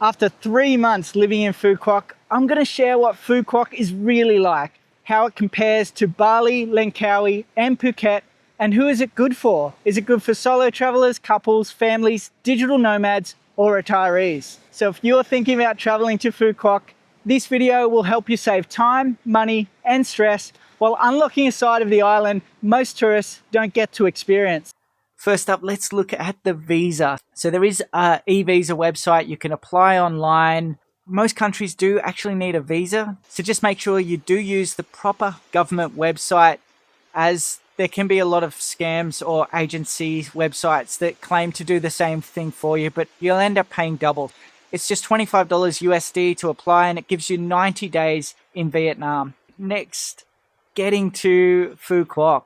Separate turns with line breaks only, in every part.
After 3 months living in Phu Quoc, I'm going to share what Phu Quoc is really like, how it compares to Bali, Langkawi and Phuket, and who is it good for? Is it good for solo travelers, couples, families, digital nomads, or retirees? So if you're thinking about traveling to Phu Quoc, this video will help you save time, money, and stress while unlocking a side of the island most tourists don't get to experience. First up, let's look at the visa. So there is an e-visa website you can apply online. Most countries do actually need a visa, so just make sure you do use the proper government website, as there can be a lot of scams or agency websites that claim to do the same thing for you, but you'll end up paying double. It's just $25 USD to apply, and it gives you 90 days in Vietnam. Next, getting to Phu Quoc.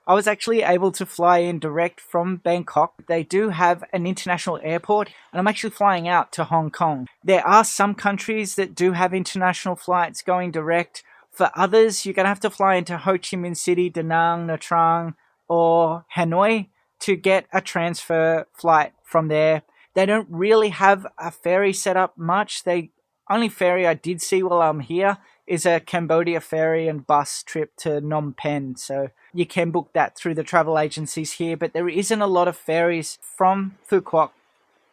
I was actually able to fly in direct from Bangkok. They do have an international airport, and I'm actually flying out to Hong Kong. There are some countries that do have international flights going direct. For others, you're going to have to fly into Ho Chi Minh City, Da Nang, Nha Trang, or Hanoi to get a transfer flight from there. They don't really have a ferry set up much. The only ferry I did see while I'm here is a Cambodia ferry and bus trip to Phnom Penh. So you can book that through the travel agencies here, but there isn't a lot of ferries from Phu Quoc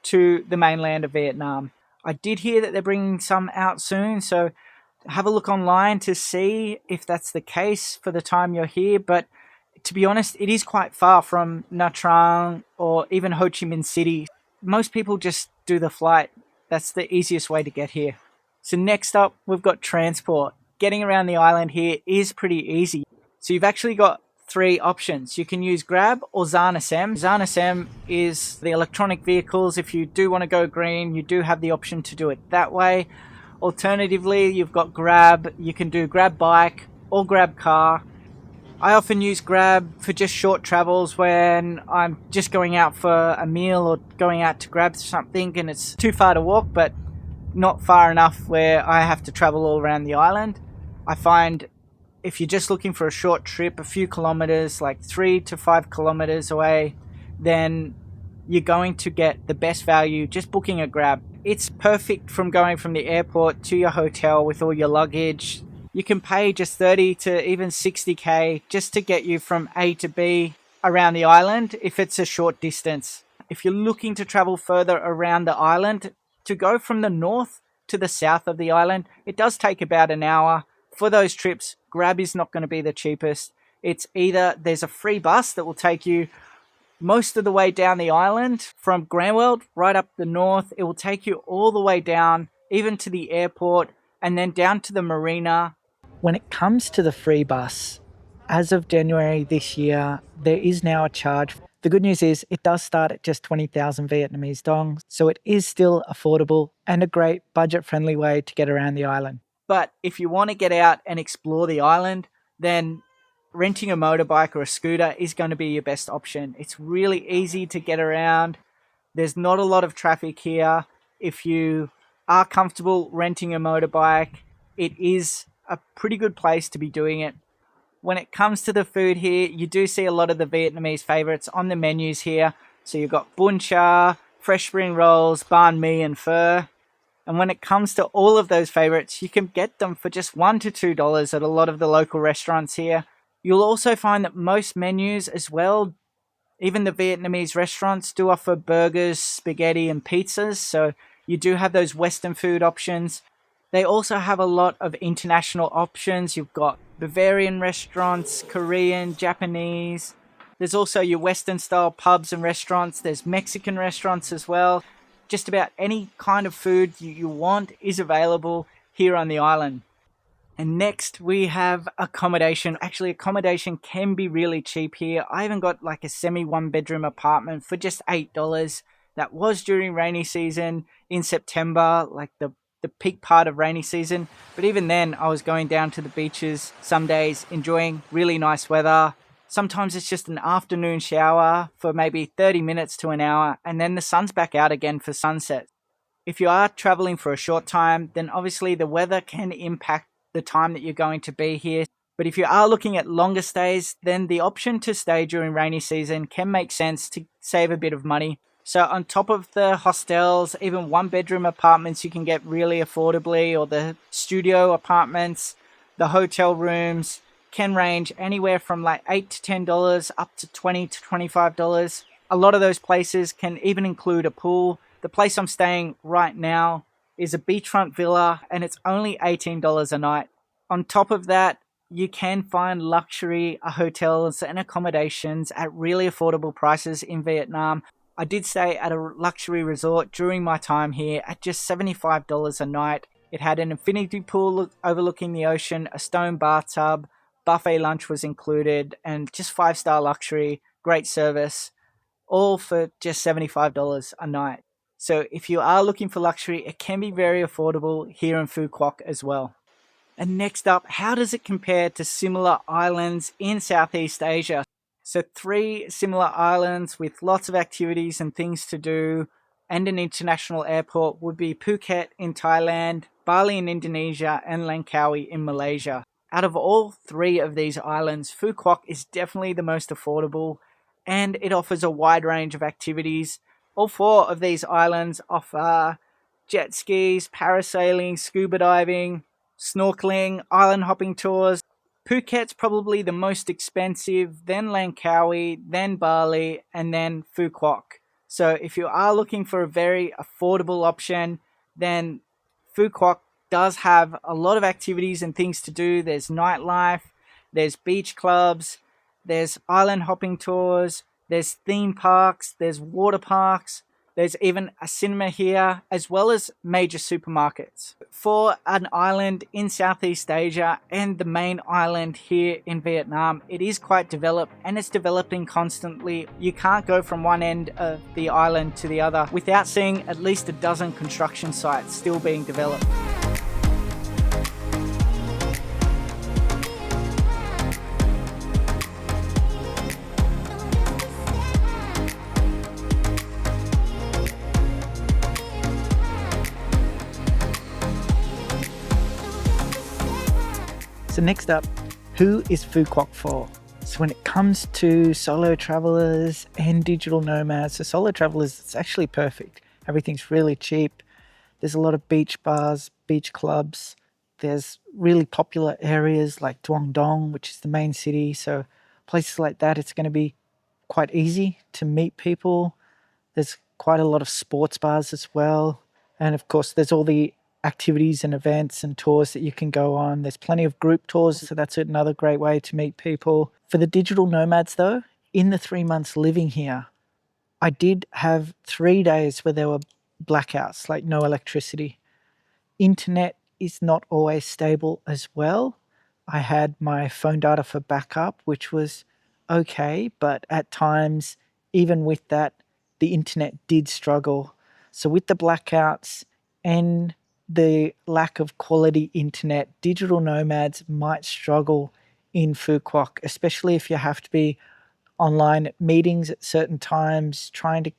to the mainland of Vietnam. I did hear that they're bringing some out soon, so have a look online to see if that's the case for the time you're here. But to be honest, it is quite far from Nha Trang or even Ho Chi Minh City. Most people just do the flight. That's the easiest way to get here. So next up, we've got transport. Getting around the island here is pretty easy. So you've actually got 3 options. You can use Grab or ZanaSem. ZanaSem is the electronic vehicles. If you do want to go green, you do have the option to do it that way. Alternatively, you've got Grab. You can do Grab Bike or Grab Car. I often use Grab for just short travels when I'm just going out for a meal or going out to grab something and it's too far to walk, but not far enough where I have to travel all around the island. I find if you're just looking for a short trip, a few kilometers, like 3 to 5 kilometers away, then you're going to get the best value just booking a Grab. It's perfect from going from the airport to your hotel with all your luggage. You can pay just 30 to even 60k just to get you from A to B around the island if it's a short distance. If you're looking to travel further around the island, to go from the north to the south of the island, it does take about an hour. For those trips, Grab is not going to be the cheapest. It's either there's a free bus that will take you most of the way down the island from Grandworld right up the north. It will take you all the way down, even to the airport, and then down to the marina. When it comes to the free bus, as of January this year, there is now a charge. The good news is it does start at just 20,000 Vietnamese dong, so it is still affordable and a great budget-friendly way to get around the island. But if you want to get out and explore the island, then renting a motorbike or a scooter is going to be your best option. It's really easy to get around. There's not a lot of traffic here. If you are comfortable renting a motorbike, it is a pretty good place to be doing it. When it comes to the food here, you do see a lot of the Vietnamese favorites on the menus here. So you've got bún chả, fresh spring rolls, banh mi and pho. And when it comes to all of those favorites, you can get them for just $1 to $2 at a lot of the local restaurants here. You'll also find that most menus as well, even the Vietnamese restaurants, do offer burgers, spaghetti and pizzas. So you do have those Western food options. They also have a lot of international options. You've got Bavarian restaurants, Korean, Japanese. There's also your Western style pubs and restaurants. There's Mexican restaurants as well. Just about any kind of food you want is available here on the island. And next we have accommodation. Actually, accommodation can be really cheap here. I even got like a semi 1-bedroom apartment for just $8. That was during rainy season in September, like the peak part of rainy season. But even then, I was going down to the beaches some days, enjoying really nice weather. Sometimes it's just an afternoon shower for maybe 30 minutes to an hour, and then the sun's back out again for sunset. If you are traveling for a short time, then obviously the weather can impact the time that you're going to be here. But if you are looking at longer stays, then the option to stay during rainy season can make sense to save a bit of money. So on top of the hostels, even one bedroom apartments you can get really affordably, or the studio apartments, the hotel rooms can range anywhere from like $8 to $10 up to $20 to $25. A lot of those places can even include a pool. The place I'm staying right now is a beachfront villa and it's only $18 a night. On top of that, you can find luxury hotels and accommodations at really affordable prices in Vietnam. I did stay at a luxury resort during my time here at just $75 a night. It had an infinity pool overlooking the ocean, a stone bathtub, buffet lunch was included, and just five-star luxury, great service, all for just $75 a night. So if you are looking for luxury, it can be very affordable here in Phu Quoc as well. And next up, how does it compare to similar islands in Southeast Asia? So three similar islands with lots of activities and things to do and an international airport would be Phuket in Thailand, Bali in Indonesia, and Langkawi in Malaysia. Out of all three of these islands, Phu Quoc is definitely the most affordable and it offers a wide range of activities. All four of these islands offer jet skis, parasailing, scuba diving, snorkeling, island hopping tours. Phuket's probably the most expensive, then Langkawi, then Bali, and then Phu Quoc. So if you are looking for a very affordable option, then Phu Quoc does have a lot of activities and things to do. There's nightlife, there's beach clubs, there's island hopping tours, there's theme parks, there's water parks, there's even a cinema here, as well as major supermarkets. For an island in Southeast Asia and the main island here in Vietnam, it is quite developed and it's developing constantly. You can't go from one end of the island to the other without seeing at least a dozen construction sites still being developed. So next up, who is Phu Quoc for? So when it comes to solo travelers and digital nomads, so solo travelers, it's actually perfect. Everything's really cheap. There's a lot of beach bars, beach clubs. There's really popular areas like Duong Dong, which is the main city. So places like that, it's going to be quite easy to meet people. There's quite a lot of sports bars as well. And of course, there's all the activities and events and tours that you can go on. There's plenty of group tours, so that's another great way to meet people. For the digital nomads though, in the 3 months living here, I did have 3 days where there were blackouts, like no electricity. Internet is not always stable as well. I had my phone data for backup, which was okay, but at times, even with that, the internet did struggle. So with the blackouts and the lack of quality internet, digital nomads might struggle in Phu Quoc, especially if you have to be online at meetings at certain times, trying to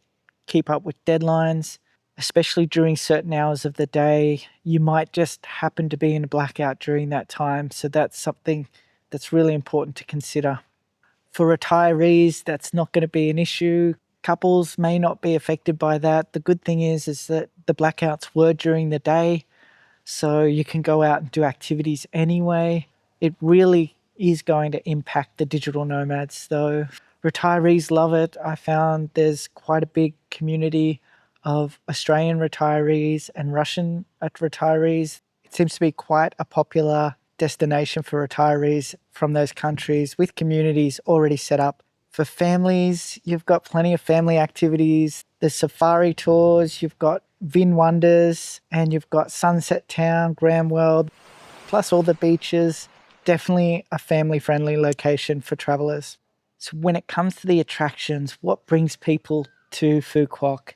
keep up with deadlines, especially during certain hours of the day. You might just happen to be in a blackout during that time. So that's something that's really important to consider. For retirees, that's not going to be an issue. Couples may not be affected by that. The good thing is that the blackouts were during the day, so you can go out and do activities anyway. It really is going to impact the digital nomads though. Retirees love it. I found there's quite a big community of Australian retirees and Russian retirees. It seems to be quite a popular destination for retirees from those countries, with communities already set up. For families, you've got plenty of family activities. There's safari tours, you've got Vin Wonders, and you've got Sunset Town, Grand World, plus all the beaches. Definitely a family-friendly location for travellers. So when it comes to the attractions, what brings people to Phu Quoc?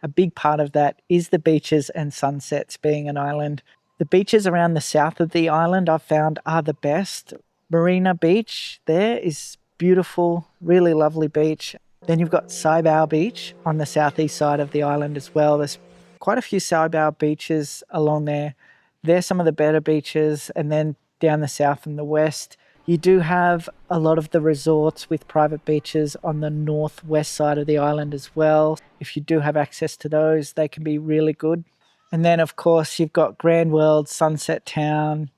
A big part of that is the beaches and sunsets, being an island. The beaches around the south of the island I've found are the best. Marina Beach there is beautiful, really lovely beach. Then you've got Sai Bao Beach on the southeast side of the island as well. There's quite a few Sai Bao beaches along there. They're some of the better beaches. And then down the south and the west, You do have a lot of the resorts with private beaches on the northwest side of the island as well. If you do have access to those, they can be really good. And then, of course, you've got Grand World, Sunset Town,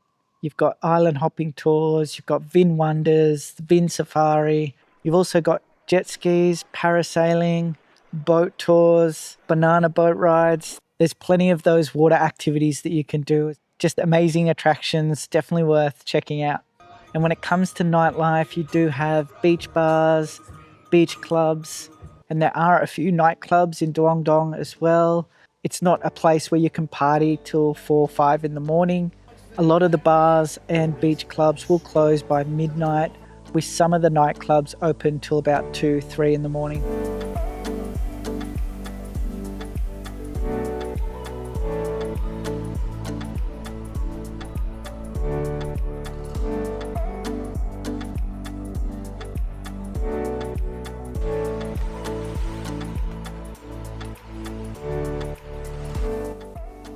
you've got island hopping tours, you've got Vin Wonders, Vin Safari, you've also got jet skis, parasailing, boat tours, banana boat rides. There's plenty of those water activities that you can do. Just amazing attractions, definitely worth checking out. And when it comes to nightlife, you do have beach bars, beach clubs, and there are a few nightclubs in Duong Dong as well. It's not a place where you can party till 4 or 5 in the morning. A lot of the bars and beach clubs will close by midnight, with some of the nightclubs open till about 2, 3 in the morning.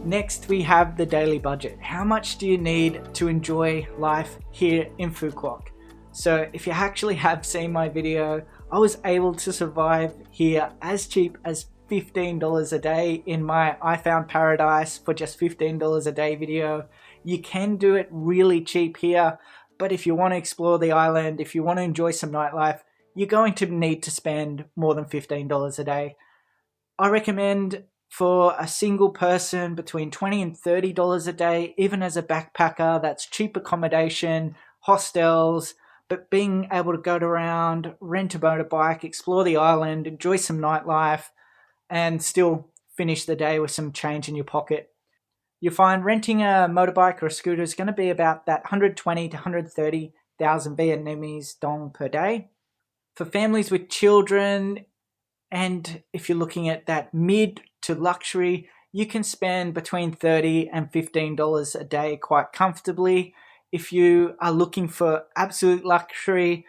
Next, we have the daily budget. How much do you need to enjoy life here in Phu Quoc? So if you actually have seen my video, I was able to survive here as cheap as $15 a day in my I Found Paradise for just $15 a day video. You can do it really cheap here, but if you want to explore the island, if you want to enjoy some nightlife, you're going to need to spend more than $15 a day. I recommend for a single person between $20 and $30 a day, even as a backpacker. That's cheap accommodation, hostels, but being able to go around, rent a motorbike, explore the island, enjoy some nightlife, and still finish the day with some change in your pocket. You'll find renting a motorbike or a scooter is going to be about that 120 to 130,000 Vietnamese dong per day. For families with children, and if you're looking at that mid to luxury, you can spend between $30 and $15 a day quite comfortably. If you are looking for absolute luxury,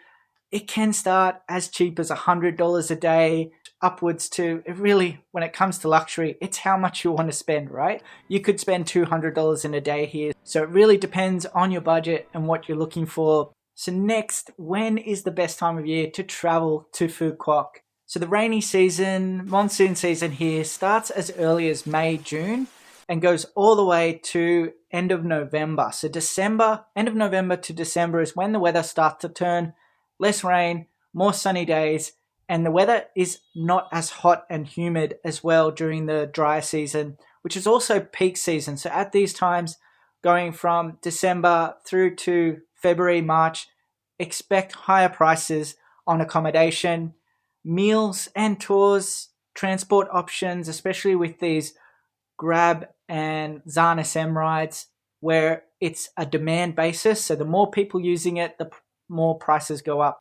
it can start as cheap as $100 a day upwards to, it really, when it comes to luxury, it's how much you want to spend, right? You could spend $200 in a day here. So it really depends on your budget and what you're looking for. So next, when is the best time of year to travel to Phu Quoc? So the rainy season, monsoon season here starts as early as May, June and goes all the way to end of November. So December, end of November to December is when the weather starts to turn, less rain, more sunny days, and the weather is not as hot and humid as well during the dry season, which is also peak season. So at these times, going from December through to February, March, expect higher prices on accommodation, meals and tours, transport options, especially with these Grab and Zan SM rides, where it's a demand basis. So the more people using it, the more prices go up.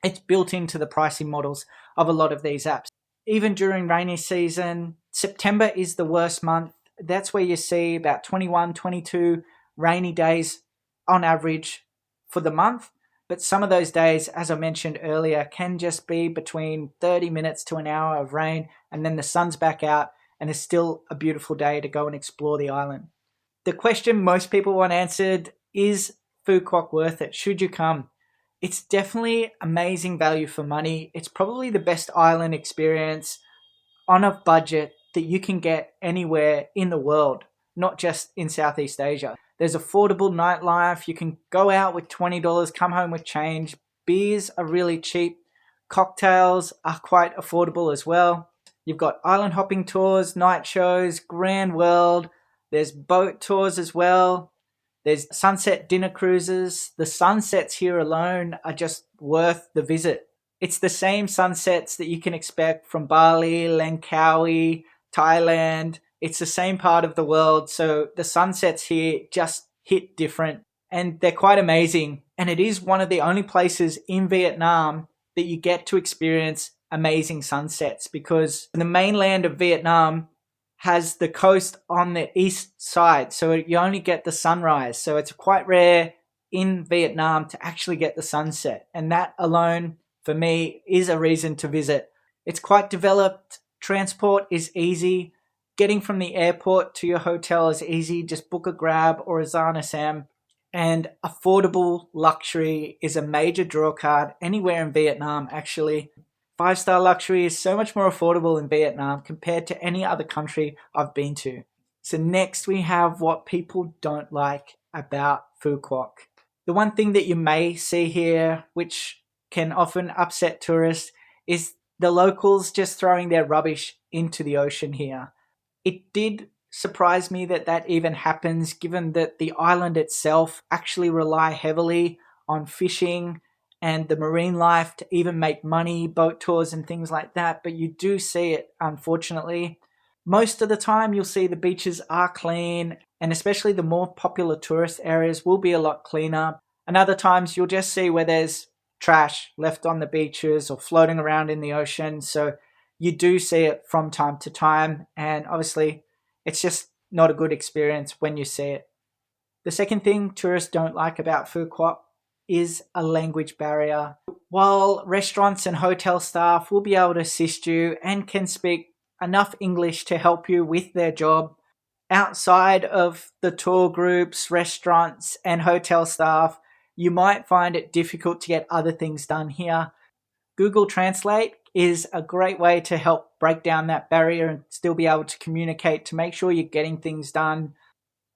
It's built into the pricing models of a lot of these apps. Even during rainy season, September is the worst month. That's where you see about 21, 22 rainy days on average for the month. But some of those days, as I mentioned earlier, can just be between 30 minutes to an hour of rain, and then the sun's back out and it's still a beautiful day to go and explore the island. The question most people want answered is Phu Quoc worth it? Should you come? It's definitely amazing value for money. It's probably the best island experience on a budget that you can get anywhere in the world, not just in Southeast Asia. There's affordable nightlife. You can go out with $20, come home with change. Beers are really cheap. Cocktails are quite affordable as well. You've got island hopping tours, night shows, Grand World. There's boat tours as well. There's sunset dinner cruises. The sunsets here alone are just worth the visit. It's the same sunsets that you can expect from Bali, Langkawi, Thailand. It's the same part of the world, so the sunsets here just hit different, and they're quite amazing. And it is one of the only places in Vietnam that you get to experience amazing sunsets, because the mainland of Vietnam has the coast on the east side, so you only get the sunrise. So it's quite rare in Vietnam to actually get the sunset, and that alone, for me, is a reason to visit. It's quite developed. Transport is easy. Getting from the airport to your hotel is easy. Just book a Grab or a Zan SM. And affordable luxury is a major draw card anywhere in Vietnam, actually. Five-star luxury is so much more affordable in Vietnam compared to any other country I've been to. So next we have what people don't like about Phu Quoc. The one thing that you may see here, which can often upset tourists, is the locals just throwing their rubbish into the ocean here. It did surprise me that that even happens, given that the island itself actually rely heavily on fishing and the marine life to even make money, boat tours and things like that. But you do see it, unfortunately. Most of the time you'll see the beaches are clean, and especially the more popular tourist areas will be a lot cleaner. And other times you'll just see where there's trash left on the beaches or floating around in the ocean. So you do see it from time to time, and obviously it's just not a good experience when you see it. The second thing tourists don't like about Phu Quoc is a language barrier. While restaurants and hotel staff will be able to assist you and can speak enough English to help you with their job, outside of the tour groups, restaurants and hotel staff, you might find it difficult to get other things done here. Google Translate is a great way to help break down that barrier and still be able to communicate to make sure you're getting things done.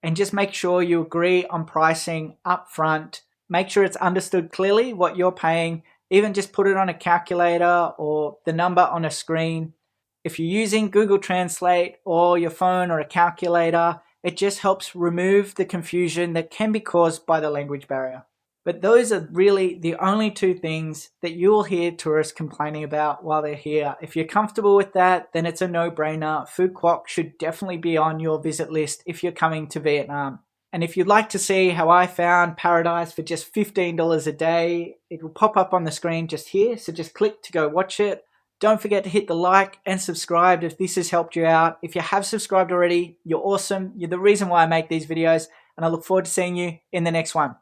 And just make sure you agree on pricing up front. Make sure it's understood clearly what you're paying. Even just put it on a calculator or the number on a screen. If you're using Google Translate or your phone or a calculator, it just helps remove the confusion that can be caused by the language barrier. But those are really the only two things that you will hear tourists complaining about while they're here. If you're comfortable with that, then it's a no-brainer. Phu Quoc should definitely be on your visit list if you're coming to Vietnam. And if you'd like to see how I found paradise for just $15 a day, it will pop up on the screen just here. So just click to go watch it. Don't forget to hit the like and subscribe if this has helped you out. If you have subscribed already, you're awesome. You're the reason why I make these videos. And I look forward to seeing you in the next one.